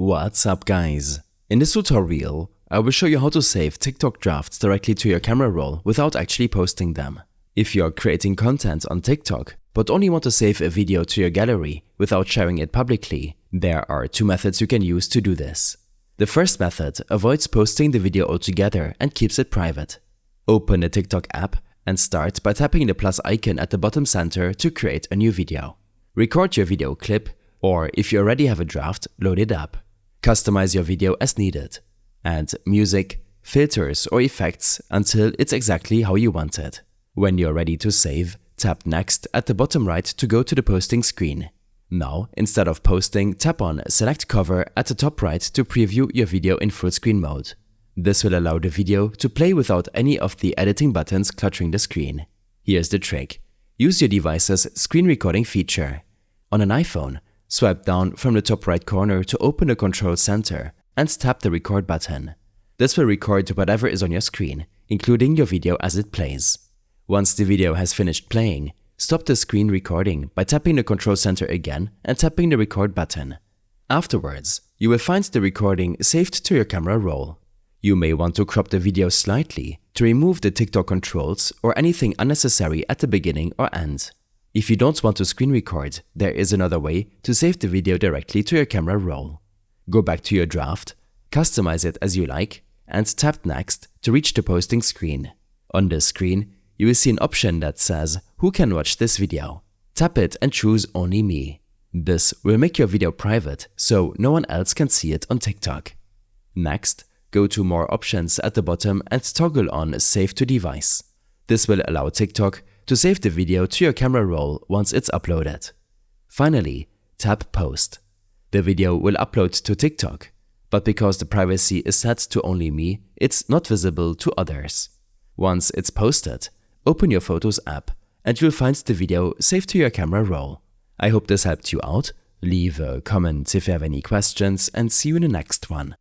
What's up guys? In this tutorial, I will show you how to save TikTok drafts directly to your camera roll without actually posting them. If you are creating content on TikTok but only want to save a video to your gallery without sharing it publicly, there are two methods you can use to do this. The first method avoids posting the video altogether and keeps it private. Open the TikTok app and start by tapping the plus icon at the bottom center to create a new video. Record your video clip, or if you already have a draft, load it up. Customize your video as needed. Add music, filters or effects until it's exactly how you want it. When you're ready to save, tap Next at the bottom right to go to the posting screen. Now, instead of posting, tap on Select Cover at the top right to preview your video in full screen mode. This will allow the video to play without any of the editing buttons cluttering the screen. Here's the trick. Use your device's screen recording feature. On an iPhone, swipe down from the top right corner to open the control center and tap the record button. This will record whatever is on your screen, including your video as it plays. Once the video has finished playing, stop the screen recording by tapping the control center again and tapping the record button. Afterwards, you will find the recording saved to your camera roll. You may want to crop the video slightly to remove the TikTok controls or anything unnecessary at the beginning or end. If you don't want to screen record, there is another way to save the video directly to your camera roll. Go back to your draft, customize it as you like, and tap Next to reach the posting screen. On this screen, you will see an option that says "Who can watch this video?" Tap it and choose Only Me. This will make your video private, so no one else can see it on TikTok. Next, go to More Options at the bottom and toggle on Save to Device. This will allow TikTok to save the video to your camera roll once it's uploaded. Finally, tap Post. The video will upload to TikTok, but because the privacy is set to Only Me, it's not visible to others. Once it's posted, open your Photos app and you'll find the video saved to your camera roll. I hope this helped you out. Leave a comment if you have any questions and see you in the next one.